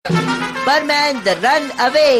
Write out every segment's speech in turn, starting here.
Superman the Runaway.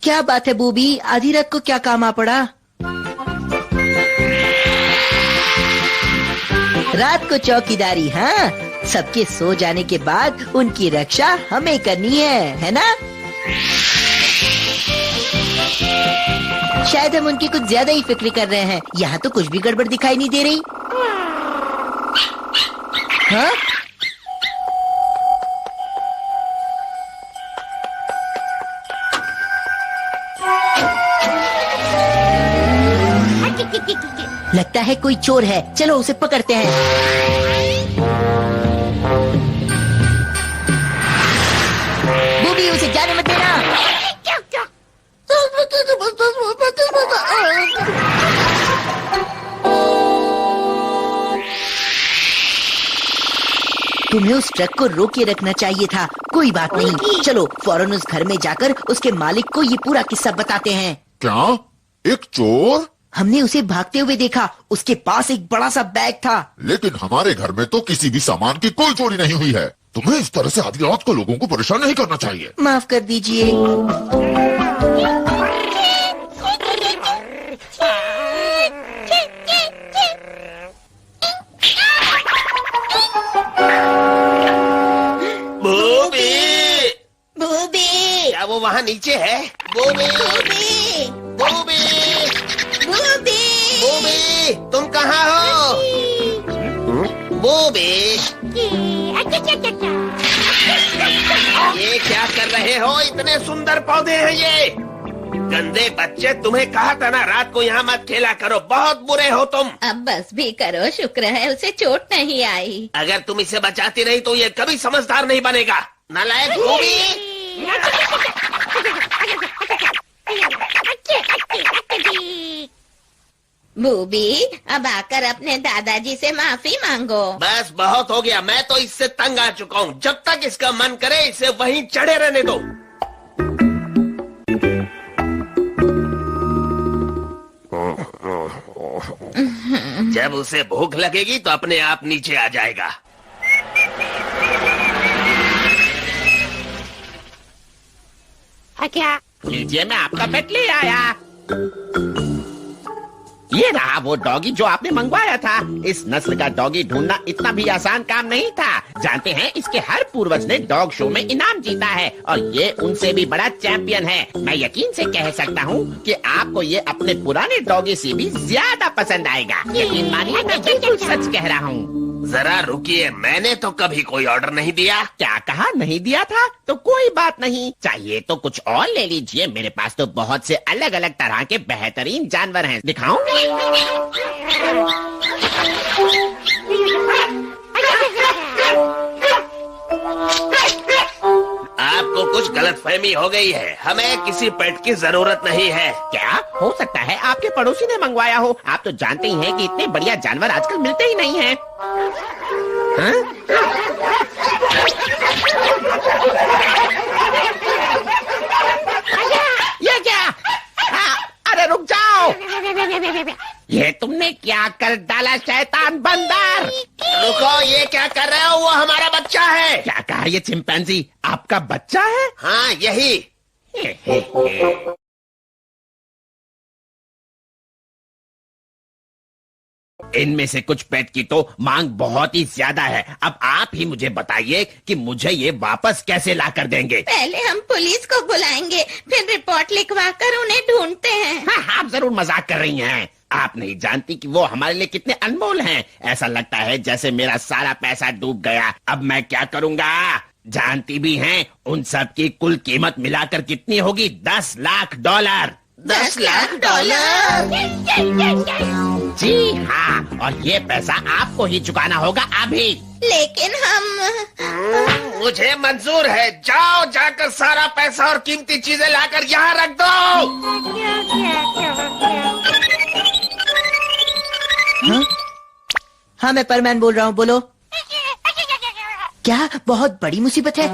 क्या बात है बूबी, आधी रात को क्या काम आ पड़ा? रात को चौकीदारी, हाँ? सबके सो जाने के बाद उनकी रक्षा हमें करनी है ना? शायद हम उनकी कुछ ज्यादा ही फिक्र कर रहे हैं। यहाँ तो कुछ भी गड़बड़ दिखाई नहीं दे रही। हाँ? लगता है कोई चोर है, चलो उसे पकड़ते हैं। बूबी, उसे जाने मत देना। तुम्हें उस ट्रक को रोके रखना चाहिए था। कोई बात नहीं, चलो फौरन उस घर में जाकर उसके मालिक को ये पूरा किस्सा बताते हैं। क्या? एक चोर? हमने उसे भागते हुए देखा। उसके पास एक बड़ा सा बैग था। लेकिन हमारे घर में तो किसी भी सामान की कोई चोरी नहीं हुई है। तुम्हें इस तरह से आधी रात को लोगों को परेशान नहीं करना चाहिए। माफ कर दीजिए। बूबी, बूबी, क्या वो वहाँ नीचे है? Booby, booby, booby, booby, booby, तुम कहाँ हो? बूबी, ये क्या कर रहे हो? इतने सुंदर पौधे हैं ये। गंदे बच्चे, तुम्हें कहा था ना रात को यहाँ मत खेला करो, बहुत बुरे हो तुम। अब बस भी करो, शुक्र है उसे चोट नहीं आई। अगर तुम इसे बचाती रही तो ये कभी समझदार नहीं बनेगा। नालायक बूबी। बूबी, अब आकर अपने दादाजी से माफी मांगो। बस बहुत हो गया, मैं तो इससे तंग आ चुका हूँ। जब तक इसका मन करे इसे वहीं चढ़े रहने दो। जब उसे भूख लगेगी तो अपने आप नीचे आ जाएगा। क्या? लीजिए, मैं आपका पेट ले आया। ये रहा वो डॉगी जो आपने मंगवाया था। इस नस्ल का डॉगी ढूंढना इतना भी आसान काम नहीं था। जानते हैं, इसके हर पूर्वज ने डॉग शो में इनाम जीता है और ये उनसे भी बड़ा चैंपियन है। मैं यकीन से कह सकता हूँ कि आपको ये अपने पुराने डॉगी से भी ज्यादा पसंद आएगा। यकीन मानिए, मैं बिल्कुल सच कह रहा हूँ। जरा रुकिए, मैंने तो कभी कोई ऑर्डर नहीं दिया। क्या कहा? नहीं दिया था? तो कोई बात नहीं, चाहिए तो कुछ और ले लीजिए। मेरे पास तो बहुत से अलग अलग तरह के बेहतरीन जानवर हैं। दिखाऊं? आपको कुछ गलतफहमी हो गई है। हमें किसी पेट की जरूरत नहीं है। क्या? हो सकता है आपके पड़ोसी ने मंगवाया हो। आप तो जानते ही हैं कि इतने बढ़िया जानवर आजकल मिलते ही नहीं हैं। हाँ? ये क्या? अरे रुक जाओ! ये तुमने क्या कर डाला शैतान बंदर? रुको, ये क्या कर रहे हो? वो हमारा बच्चा है। क्या कहा? ये चिंपैंजी आपका बच्चा है? हाँ, यही। इनमें से कुछ पेट की तो मांग बहुत ही ज्यादा है। अब आप ही मुझे बताइए कि मुझे ये वापस कैसे ला कर देंगे। पहले हम पुलिस को बुलाएंगे, फिर रिपोर्ट लिखवा कर उन्हें ढूंढते हैं। आप जरूर मजाक कर रही हैं। आप नहीं जानती कि वो हमारे लिए कितने अनमोल हैं। ऐसा लगता है जैसे मेरा सारा पैसा डूब गया। अब मैं क्या करूँगा? जानती भी हैं उन सब की कुल कीमत मिलाकर कितनी होगी? 10 लाख डॉलर। 10 लाख डॉलर? जी हाँ, और ये पैसा आपको ही चुकाना होगा अभी। लेकिन हम... मुझे मंजूर है। जाओ, जाकर सारा पैसा और कीमती चीजें लाकर यहाँ रख दो। हाँ, मैं परमैन बोल रहा हूँ, बोलो। क्या बहुत बड़ी मुसीबत है?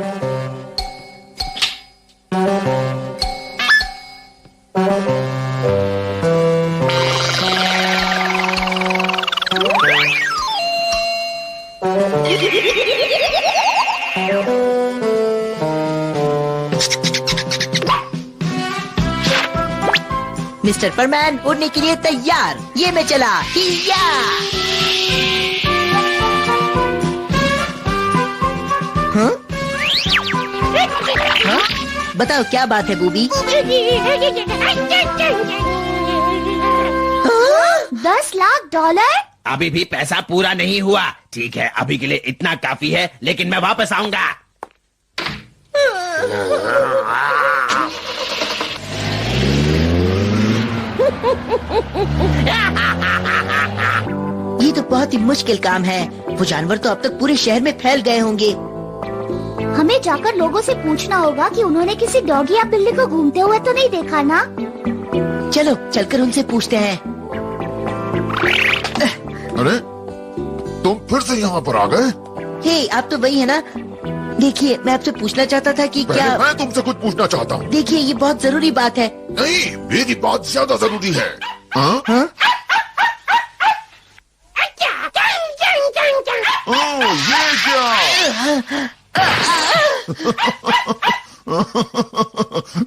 मिस्टर परमैन उड़ने के लिए तैयार। ये मैं चला। हिया! हाँ? हाँ? बताओ क्या बात है बूबी? 10 लाख डॉलर? अभी भी पैसा पूरा नहीं हुआ। ठीक है, अभी के लिए इतना काफी है, लेकिन मैं वापस आऊंगा। ये तो बहुत ही मुश्किल काम है। वो जानवर तो अब तक पूरे शहर में फैल गए होंगे। हमें जाकर लोगों से पूछना होगा कि उन्होंने किसी डॉगी या बिल्ली को घूमते हुए तो नहीं देखा ना? चलो चलकर उनसे पूछते हैं। अरे तुम फिर से यहाँ पर आ गए? हे, आप तो वही है ना? देखिए, मैं आपसे पूछना चाहता था कि पहले क्या... मैं तुमसे कुछ पूछना चाहता हूँ। देखिए, ये बहुत जरूरी बात है। नहीं, मेरी बात ज्यादा जरूरी है। हाँ? हाँ? ओह, ये क्या?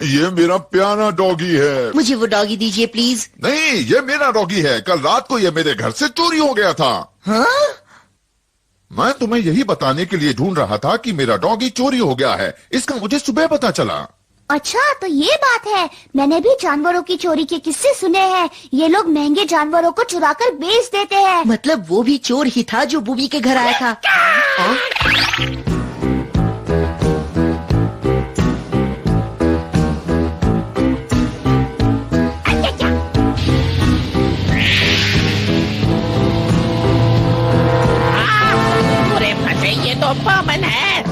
ये मेरा प्यारा डॉगी है। मुझे वो डॉगी दीजिए प्लीज। नहीं, ये मेरा डॉगी है। कल रात को ये मेरे घर से चोरी हो गया था। हाँ? मैं तुम्हें यही बताने के लिए ढूंढ रहा था कि मेरा डॉगी चोरी हो गया है। इसका मुझे सुबह पता चला। अच्छा, तो ये बात है। मैंने भी जानवरों की चोरी के किस्से सुने हैं। ये लोग महंगे जानवरों को चुराकर बेच देते हैं। मतलब वो भी चोर ही था जो बूबी के घर आया था। हाँ? ये तो बमन है।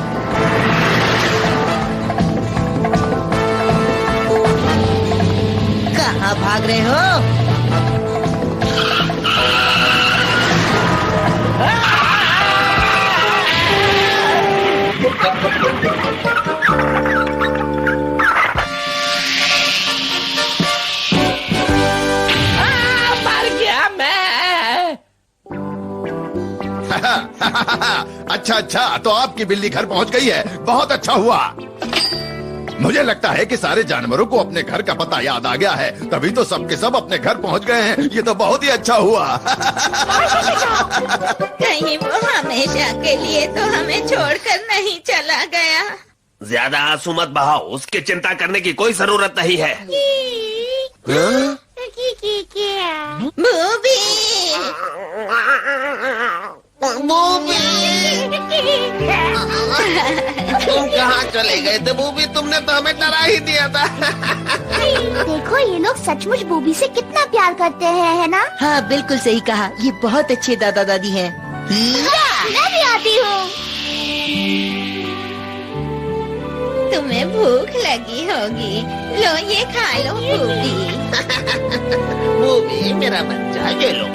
कहाँ भाग रहे हो? मर गया मैं। अच्छा, तो आपकी बिल्ली घर पहुंच गई है। बहुत अच्छा हुआ। मुझे लगता है कि सारे जानवरों को अपने घर का पता याद आ गया है, तभी तो सबके सब अपने घर पहुंच गए हैं। ये तो बहुत ही अच्छा हुआ। कहीं वो हमेशा के लिए तो हमें छोड़कर नहीं चला गया। ज्यादा आंसू मत बहाओ, उसकी चिंता करने की कोई जरूरत नहीं है। बूबी! तुम कहाँ चले गए थे बूबी? तुमने तो हमें डरा ही दिया था। देखो, ये लोग सचमुच बूबी से कितना प्यार करते हैं, है ना? हाँ, बिल्कुल सही कहा। ये बहुत अच्छे दादा दादी हैं। मैं भी आती हूँ। तुम्हें भूख लगी होगी, लो ये खा लो बूबी। बूबी मेरा बच्चा, ये लो।